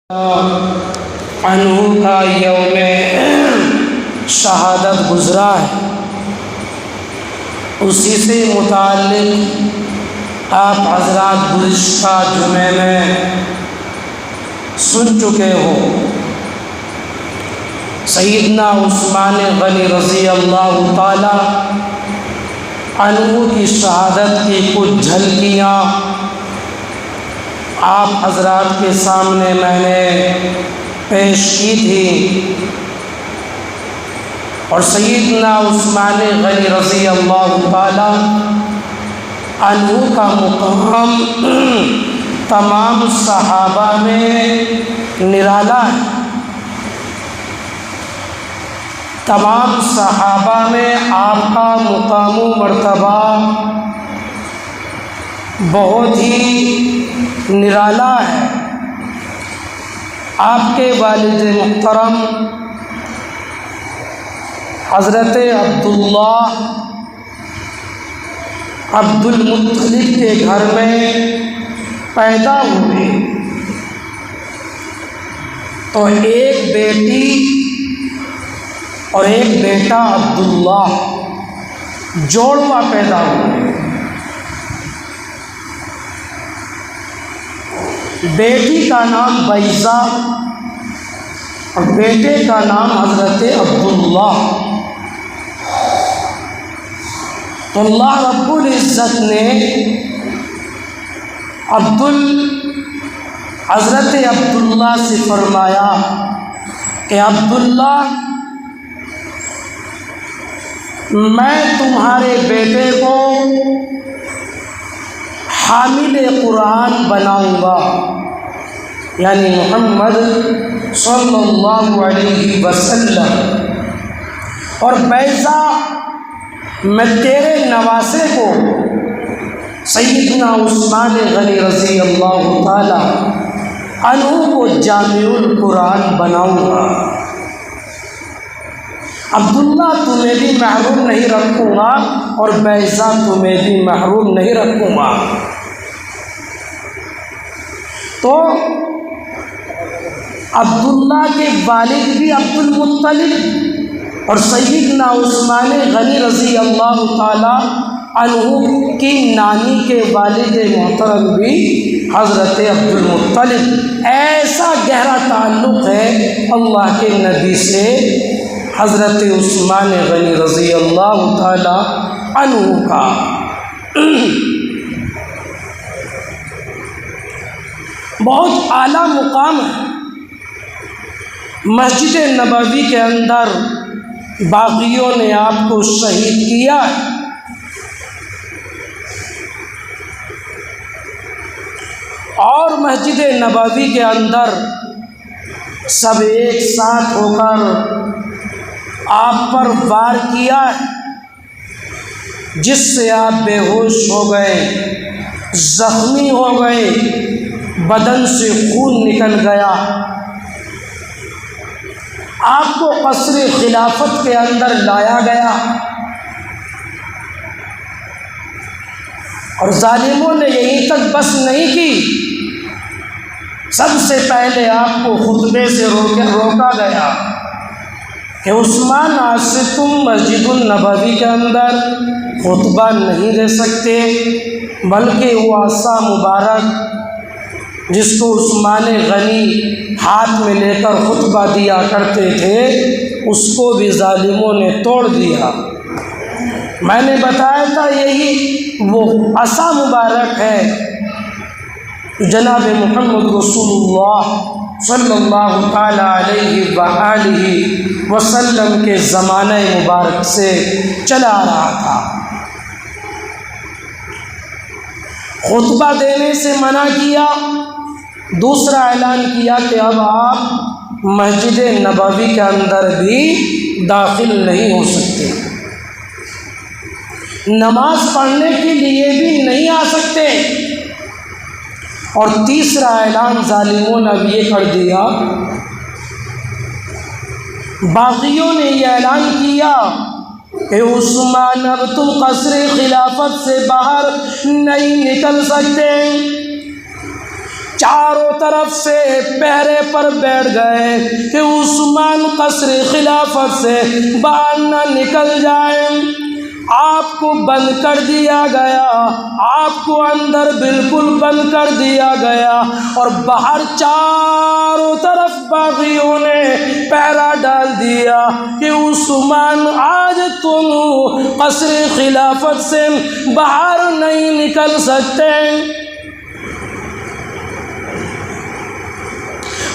عنہ کا یوم شہادت گزرا ہے، اسی سے متعلق آپ حضرات گزشتہ جمعے میں سن چکے ہو۔ سیدنا عثمان غنی رضی اللہ تعالی عنہ کی شہادت کی کچھ جھلکیاں آپ حضرات کے سامنے میں نے پیش کی تھی، اور سیدنا عثمان غنی رضی اللہ تعالی عنہ کا مقام تمام صحابہ میں نرالا ہے۔ تمام صحابہ میں آپ کا مقام و مرتبہ بہت ہی نرالا ہے۔ آپ کے والد محترم حضرت عبداللہ عبد المطلب کے گھر میں پیدا ہوئے، تو ایک بیٹی اور ایک بیٹا عبداللہ جوڑواں پیدا ہوئے۔ بیٹی کا نام بیضہ اور بیٹے کا نام حضرت عبداللہ۔ تو اللہ رب العزت نے حضرت عبداللہ سے فرمایا کہ عبداللہ، میں تمہارے بیٹے کو حامل قرآن بناؤں گا، یعنی محمد صلی اللہ علیہ وسلم، اور بیضہ، میں تیرے نواسے کو سیدنا عثمان غنی رضی اللہ تعالی عنہ کو جامع القرآن بناؤں گا۔ عبداللہ تمہیں بھی محروم نہیں رکھوں گا، اور بیضہ تمہیں بھی محروم نہیں رکھوں گا۔ تو عبداللہ کے والد بھی عبد المطلب، اور سیدنا عثمان غنی رضی اللہ تعالی عنہ کی نانی کے والد محترم بھی حضرت عبد المطلب۔ ایسا گہرا تعلق ہے اللہ کے نبی سے حضرت عثمان غنی رضی اللہ تعالی عنہ کا۔ بہت اعلیٰ مقام ہے۔ مسجد نبوی کے اندر باغیوں نے آپ کو شہید کیا ہے، اور مسجد نبوی کے اندر سب ایک ساتھ ہو کر آپ پر وار کیا ہے، جس سے آپ بے ہوش ہو گئے، زخمی ہو گئے، بدن سے خون نکل گیا۔ آپ کو قصر خلافت کے اندر لایا گیا، اور ظالموں نے یہیں تک بس نہیں کی، سب سے پہلے آپ کو خطبے سے روکا گیا کہ عثمان، آج سے تم مسجد النبوی کے اندر خطبہ نہیں دے سکتے، بلکہ وہ عصا مبارک جس کو عثمان غنی ہاتھ میں لے کر خطبہ دیا کرتے تھے، اس کو بھی ظالموں نے توڑ دیا۔ میں نے بتایا تھا یہی وہ عصا مبارک ہے جناب محمد رسول اللہ صلی اللہ تعالی علیہ وآلہ وسلم کے زمانہ مبارک سے چلا آ رہا تھا۔ خطبہ دینے سے منع کیا، دوسرا اعلان کیا کہ اب آپ مسجد نبوی کے اندر بھی داخل نہیں ہو سکتے، نماز پڑھنے کے لیے بھی نہیں آ سکتے۔ اور تیسرا اعلان ظالموں نے اب یہ کر دیا، باغیوں نے یہ اعلان کیا کہ عثمان، اب تم قصر خلافت سے باہر نہیں نکل سکتے، چاروں طرف سے پہرے پر بیٹھ گئے کہ عثمان قصر خلافت سے باہر نہ نکل جائیں۔ آپ کو بند کر دیا گیا، آپ کو اندر بالکل بند کر دیا گیا، اور باہر چاروں طرف باغیوں نے پہرا ڈال دیا کہ عثمان آج تم قصر خلافت سے باہر نہیں نکل سکتے۔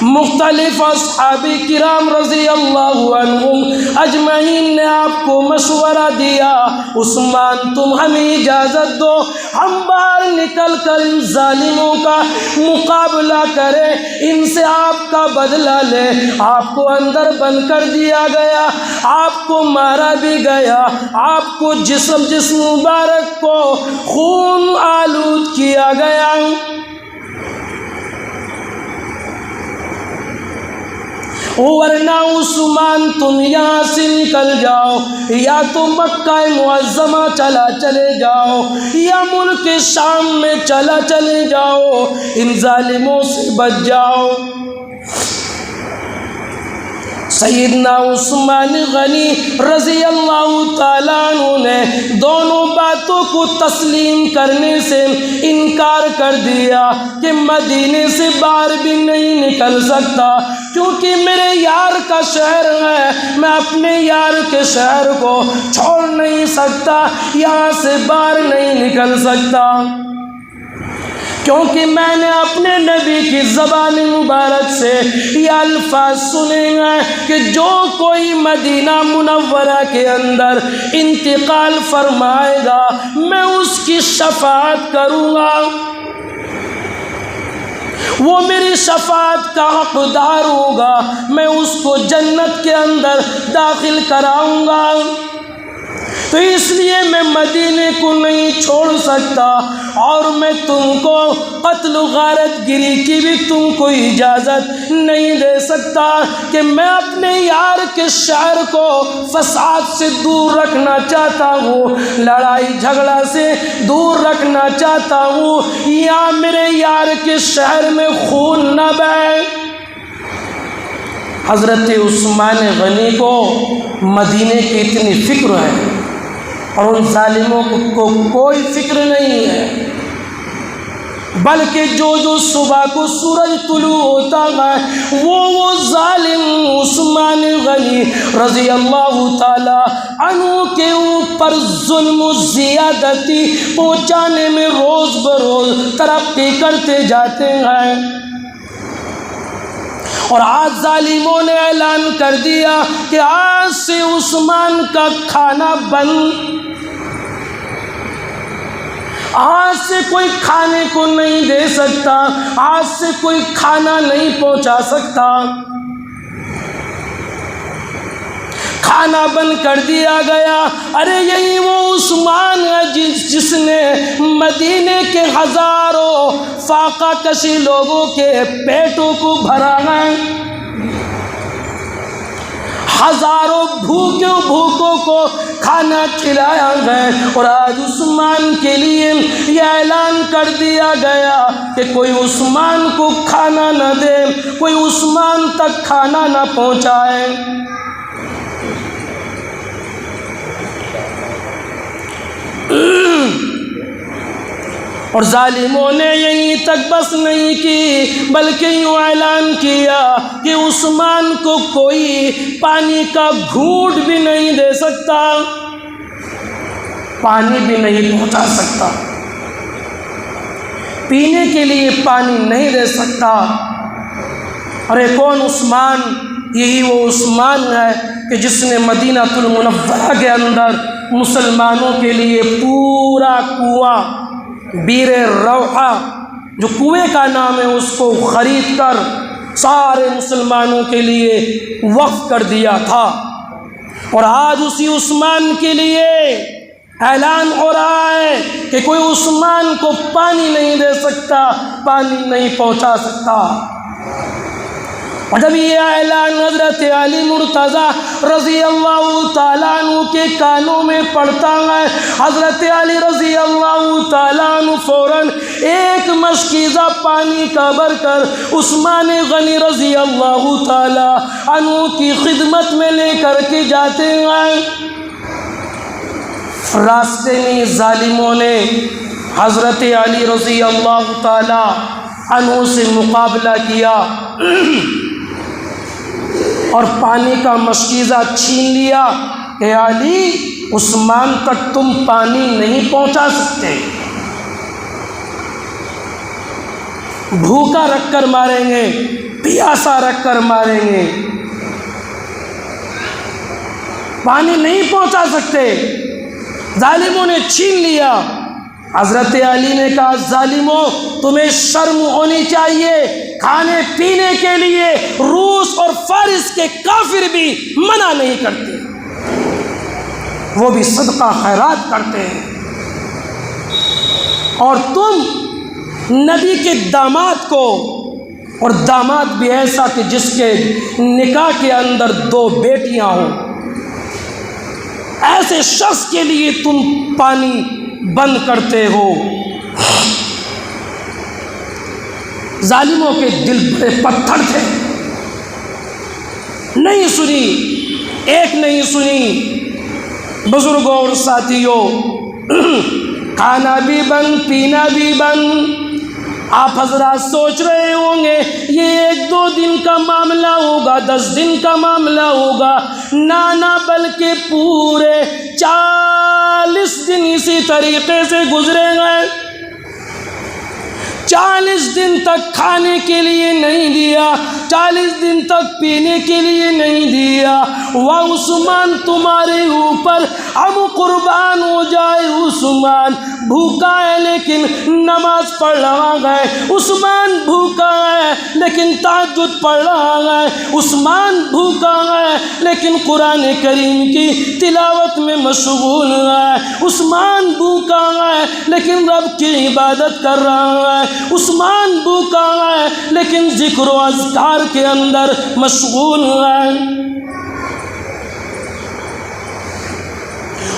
مختلف اصحابی کرام رضی اللہ عنہم اجمعین نے آپ کو مشورہ دیا، عثمان تم ہمیں اجازت دو، ہم باہر نکل کر ان ظالموں کا مقابلہ کریں، ان سے آپ کا بدلہ لیں۔ آپ کو اندر بند کر دیا گیا، آپ کو مارا بھی گیا، آپ کو جسم مبارک کو خون آلود کیا گیا۔ ورنہ عثمان تم یہاں سے نکل جاؤ، یا تو مکہ معظمہ چلے جاؤ، یا ملک شام میں چلے جاؤ، ان ظالموں سے بچ جاؤ۔ سیدنا عثمان غنی رضی اللہ تعالیٰ عنہ نے دونوں باتوں کو تسلیم کرنے سے انکار کر دیا کہ مدینے سے باہر بھی نہیں نکل سکتا، کیونکہ میرے یار کا شہر ہے، میں اپنے یار کے شہر کو چھوڑ نہیں سکتا، یہاں سے باہر نہیں نکل سکتا، کیونکہ میں نے اپنے نبی کی زبان مبارک سے یہ الفاظ سنے ہیں کہ جو کوئی مدینہ منورہ کے اندر انتقال فرمائے گا میں اس کی شفاعت کروں گا، وہ میری شفاعت کا حقدار ہوگا، میں اس کو جنت کے اندر داخل کراؤں گا۔ تو اس لیے میں مدینے کو نہیں چھوڑ سکتا، اور میں تم کو قتل و غارت گری کی بھی تم کو اجازت نہیں دے سکتا کہ میں اپنے یار کے شہر کو فساد سے دور رکھنا چاہتا ہوں، لڑائی جھگڑا سے دور رکھنا چاہتا ہوں، یا میرے یار کے شہر میں خون نہ بہے۔ حضرت عثمان غنی کو مدینے کی اتنی فکر ہے، اور ان ظالموں کو کوئی فکر نہیں ہے، بلکہ جو صبح کو سورج طلوع ہوتا ہے وہ ظالم عثمان غنی رضی اللہ تعالی عنہ کے اوپر ظلم و زیادتی پہنچانے میں روز بروز ترقی کرتے جاتے ہیں۔ اور آج ظالموں نے اعلان کر دیا کہ آج سے عثمان کا کھانا بند، آج سے کوئی کھانے کو نہیں دے سکتا، آج سے کوئی کھانا نہیں پہنچا سکتا، کھانا بند کر دیا گیا۔ ارے یہی وہ عثمان ہے جس نے مدینے کے ہزاروں فاقہ کشی لوگوں کے پیٹوں کو بھرا ہے، ہزاروں بھوکوں کو کھانا کھلایا ہے، اور آج عثمان کے لیے یہ اعلان کر دیا گیا کہ کوئی عثمان کو کھانا نہ دے، کوئی عثمان تک کھانا نہ پہنچائے۔ اور ظالموں نے یہیں تک بس نہیں کی، بلکہ یوں اعلان کیا کہ عثمان کو کوئی پانی کا گھونٹ بھی نہیں دے سکتا، پانی بھی نہیں پہنچا سکتا، پینے کے لیے پانی نہیں دے سکتا۔ اور یہ کون عثمان؟ یہی وہ عثمان ہے کہ جس نے مدینہ المنورہ کے اندر مسلمانوں کے لیے پورا کنواں بیر روحہ، جو کنویں کا نام ہے، اس کو خرید کر سارے مسلمانوں کے لیے وقف کر دیا تھا۔ اور آج اسی عثمان کے لیے اعلان ہو رہا ہے کہ کوئی عثمان کو پانی نہیں دے سکتا، پانی نہیں پہنچا سکتا۔ اور جب یہ اعلان حضرت علی مرتضی رضی اللہ تعالیٰ عنہ کے کانوں میں پڑتا ہے، حضرت علی رضی اللہ تعالیٰ عنہ فوراً ایک مشکیزہ پانی کا بھر کر عثمان غنی رضی اللہ تعالیٰ عنہ کی خدمت میں لے کر کے جاتے ہیں۔ راستے میں ظالموں نے حضرت علی رضی اللہ تعالیٰ عنہ سے مقابلہ کیا اور پانی کا مشکیزہ چھین لیا کہ علی، عثمان تک تم پانی نہیں پہنچا سکتے، بھوکا رکھ کر ماریں گے، پیاسا رکھ کر ماریں گے، پانی نہیں پہنچا سکتے۔ ظالموں نے چھین لیا۔ حضرت علی نے کہا، ظالموں، تمہیں شرم ہونی چاہیے، کھانے پینے کے لیے روس اور فارس کے کافر بھی منع نہیں کرتے، وہ بھی صدقہ خیرات کرتے ہیں، اور تم نبی کے داماد کو، اور داماد بھی ایسا کہ جس کے نکاح کے اندر 2 بیٹیاں ہوں، ایسے شخص کے لیے تم پانی بند کرتے ہو۔ ظالموں کے دل بڑے پتھر تھے، نہیں سنی، ایک نہیں سنی۔ بزرگوں اور ساتھیوں، کھانا بھی بند، پینا بھی بند۔ آپ حضرات سوچ رہے ہوں گے یہ 1-2 دن کا معاملہ ہوگا، 10 دن کا معاملہ ہوگا، نہ بلکہ پورے 40 دن اسی طریقے سے گزرے گئے۔ 40 دن تک کھانے کے لیے نہیں دیا، 40 دن تک پینے کے لیے نہیں دیا۔ وہ عثمان تمہارے اوپر ہم قربان ہو جائے، عثمان بھوکا ہے لیکن نماز پڑھ رہا ہے، عثمان بھوکا ہے لیکن تہجد پڑھ رہا ہے، عثمان بھوکا ہے لیکن قرآن کریم کی تلاوت میں مشغول ہے، عثمان بھوکا ہے لیکن رب کی عبادت کر رہا ہے، عثمان بھوکا ہے لیکن ذکر و اذکار کے اندر مشغول ہے۔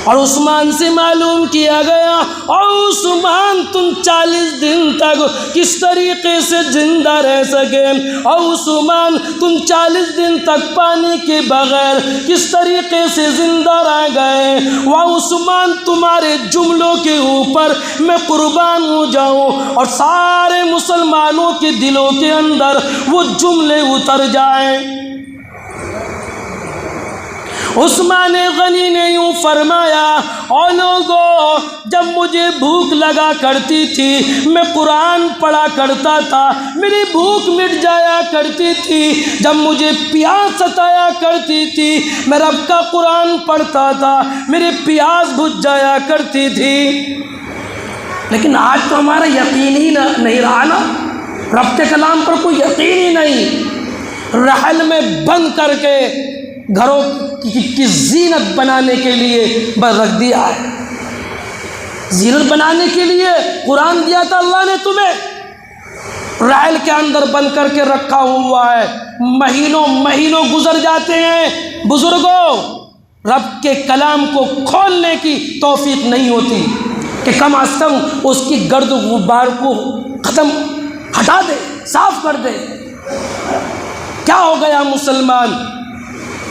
اور عثمان سے معلوم کیا گیا، اور عثمان تم 40 دن تک کس طریقے سے زندہ رہ سکے، اور عثمان تم 40 دن تک پانی کے بغیر کس طریقے سے زندہ رہ گئے۔ وہ عثمان تمہارے جملوں کے اوپر میں قربان ہو جاؤں اور سارے مسلمانوں کے دلوں کے اندر وہ جملے اتر جائیں۔ عثمان غنی نے یوں فرمایا، اور لوگوں، جب مجھے بھوک لگا کرتی تھی میں قرآن پڑھا کرتا تھا، میری بھوک مٹ جایا کرتی تھی، جب مجھے پیاس ستایا کرتی تھی میں رب کا قرآن پڑھتا تھا، میری پیاس بجھ جایا کرتی تھی۔ لیکن آج تو ہمارا یقین ہی نہیں رہا نا، رب کے کلام پر کوئی یقین ہی نہیں، رحل میں بند کر کے گھروں کی زینت بنانے کے لیے بس رکھ دیا ہے۔ زینت بنانے کے لیے قرآن دیا تھا اللہ نے تمہیں، رحل کے اندر بند کر کے رکھا ہوا ہے، مہینوں گزر جاتے ہیں۔ بزرگوں، رب کے کلام کو کھولنے کی توفیق نہیں ہوتی کہ کم از کم اس کی گرد و غبار کو ہٹا دے، صاف کر دے۔ کیا ہو گیا مسلمان؟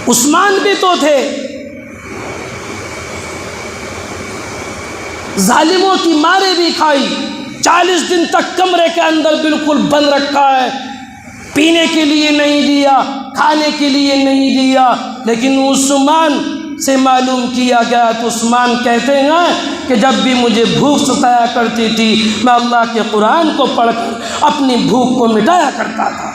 عثمان بھی تو تھے، ظالموں کی مارے بھی کھائی، 40 دن تک کمرے کے اندر بالکل بند رکھا ہے، پینے کے لیے نہیں دیا، کھانے کے لیے نہیں دیا۔ لیکن عثمان سے معلوم کیا گیا تو عثمان کہتے ہیں کہ جب بھی مجھے بھوک ستایا کرتی تھی میں اللہ کے قرآن کو پڑھ کر اپنی بھوک کو مٹایا کرتا تھا،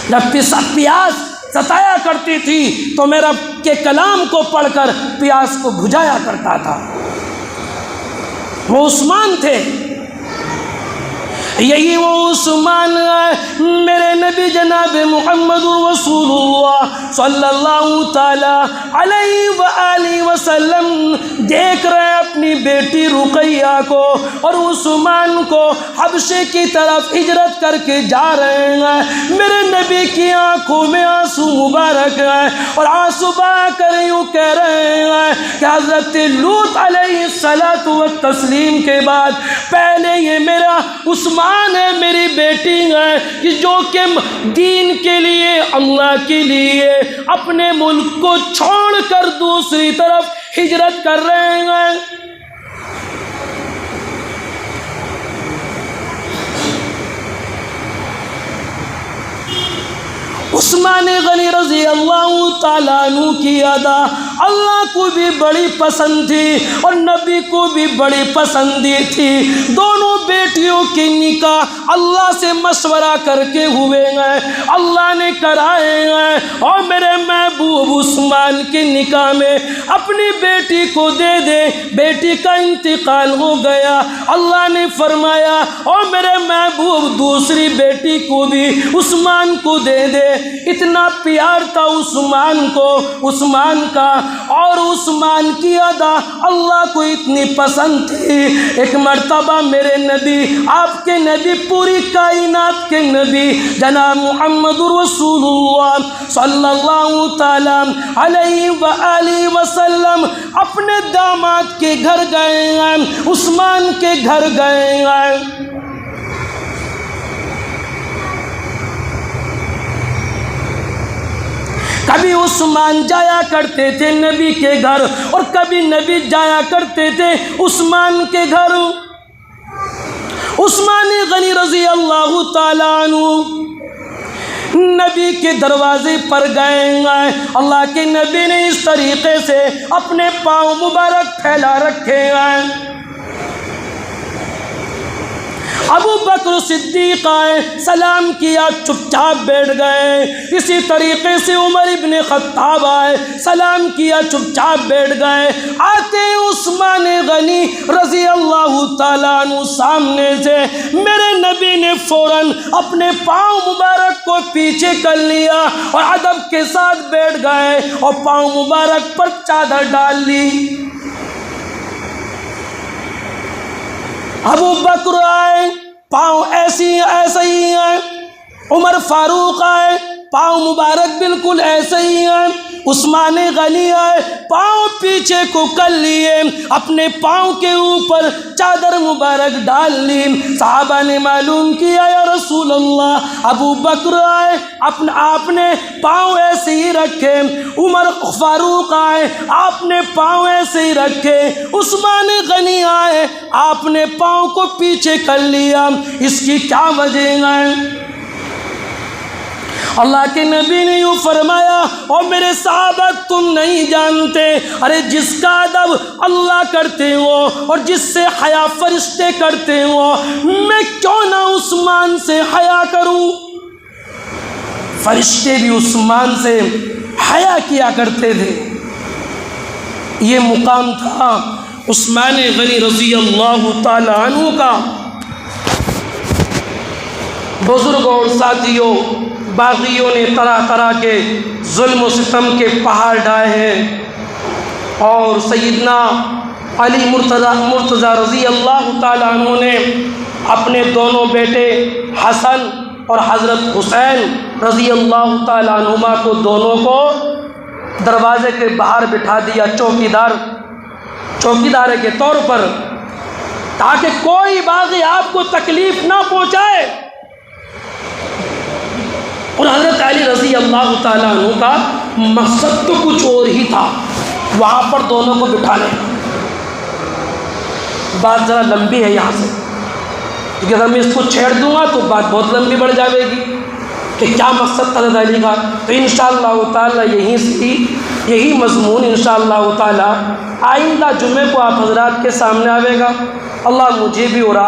جب پیاس ستایا کرتی تھی تو میں رب کے کلام کو پڑھ کر پیاس کو بجھایا کرتا تھا۔ وہ عثمان تھے، یہی وہ عثمان ہے میرے نبی جناب محمد رسول اللہ صلی اللہ تعالی علیہ وآلہ وسلم دیکھ رہے ہیں اپنی بیٹی رقیہ کو اور عثمان کو حبشے کی طرف ہجرت کر کے جا رہے ہیں۔ میرے نبی کی آنکھوں میں آنسو مبارک ہیں اور آنسو بہا کر یوں کہہ رہے ہیں کہ حضرت لوط علیہ الصلاۃ والتسلیم کے بعد پہلے یہ میرا عثمان ہے، میری بیٹی ہے کہ جو کہ دین کے لیے، اللہ کے لیے اپنے ملک کو چھوڑ کر دوسری طرف ہجرت کر رہے ہیں۔ عثمان غنی رضی اللہ تعالیٰ عنہ کی ادا اللہ کو بھی بڑی پسند تھی اور نبی کو بھی بڑی پسند تھی۔ دونوں بیٹیوں کی نکاح اللہ سے مشورہ کر کے ہوئے ہیں، اللہ نے کرائے ہیں، اور میرے محبوب عثمان کے نکاح میں اپنی بیٹی کو دے دے۔ بیٹی کا انتقال ہو گیا، اللہ نے فرمایا اور میرے محبوب دوسری بیٹی کو بھی عثمان کو دے دے۔ اتنا پیار تھا عثمان کو، عثمان کا، اور عثمان کی ادا اللہ کو اتنی پسند تھی۔ ایک مرتبہ میرے نبی، آپ کے نبی، پوری کائنات کے نبی جناب محمد رسول اللہ صلی اللہ تعالی علیہ وآلہ وسلم اپنے داماد کے گھر گئے ہیں، عثمان کے گھر گئے ہیں۔ کبھی عثمان جایا کرتے تھے نبی کے گھر اور کبھی نبی جایا کرتے تھے عثمان کے گھر۔ عثمان غنی رضی اللہ تعالیٰ عنہ نبی کے دروازے پر گئے ہیں، اللہ کے نبی نے اس طریقے سے اپنے پاؤں مبارک پھیلا رکھے ہیں۔ ابو بکر صدیق آئے، سلام کیا، چپ چاپ بیٹھ گئے۔ اسی طریقے سے عمر ابن خطاب آئے، سلام کیا، چپ چاپ بیٹھ گئے۔ آتے عثمان غنی رضی اللہ تعالیٰ عنہ سامنے سے، میرے نبی نے فوراً اپنے پاؤں مبارک کو پیچھے کر لیا اور ادب کے ساتھ بیٹھ گئے اور پاؤں مبارک پر چادر ڈال لی۔ ابو بکر آئے، پاؤں ایسے ہی ہیں۔ عمر فاروق آئے، پاؤں مبارک بالکل ایسے ہی ہیں۔ عثمان غنی آئے، پاؤں پیچھے کو کر لیے، اپنے پاؤں کے اوپر چادر مبارک ڈال لی۔ صحابہ نے معلوم کیا، یا رسول اللہ، ابو بکر آئے، آپ نے پاؤں ایسے ہی رکھے۔ عمر فاروق آئے، آپ نے پاؤں ایسے ہی رکھے۔ عثمان غنی آئے، آپ نے پاؤں کو پیچھے کر لیا، اس کی کیا وجہ ہے؟ اللہ کے نبی نے یوں فرمایا، اور میرے صحابہ تم نہیں جانتے، ارے جس کا ادب اللہ کرتے ہو اور جس سے حیا فرشتے کرتے ہو، میں کیوں نہ عثمان سے حیا کروں؟ فرشتے بھی عثمان سے حیا کیا کرتے تھے۔ یہ مقام تھا عثمان غنی رضی اللہ تعالی عنہ کا۔ بزرگوں اور ساتھیوں، باغیوں نے طرح طرح کے ظلم و ستم کے پہاڑ ڈھائے ہیں، اور سیدنا علی مرتضیٰ رضی اللہ تعالیٰ عنہ نے اپنے دونوں بیٹے حسن اور حضرت حسین رضی اللہ تعالیٰ عنہما کو دونوں کو دروازے کے باہر بٹھا دیا چوکیدار کے طور پر، تاکہ کوئی باغی آپ کو تکلیف نہ پہنچائے۔ اور حضرت علی رضی اللہ تعالیٰ عنہ کا مقصد تو کچھ اور ہی تھا، وہاں پر دونوں کو بٹھانے۔ بات ذرا لمبی ہے یہاں سے، کیونکہ اگر میں اس کو چھیڑ دوں گا تو بات بہت لمبی بڑھ جائے گی کہ کیا مقصد تھا حضرت علی کا۔ تو انشاءاللہ تعالیٰ یہی مضمون انشاءاللہ تعالیٰ آئندہ جمعے کو آپ حضرات کے سامنے آئے گا۔ اللہ مجھے بھی اور آپ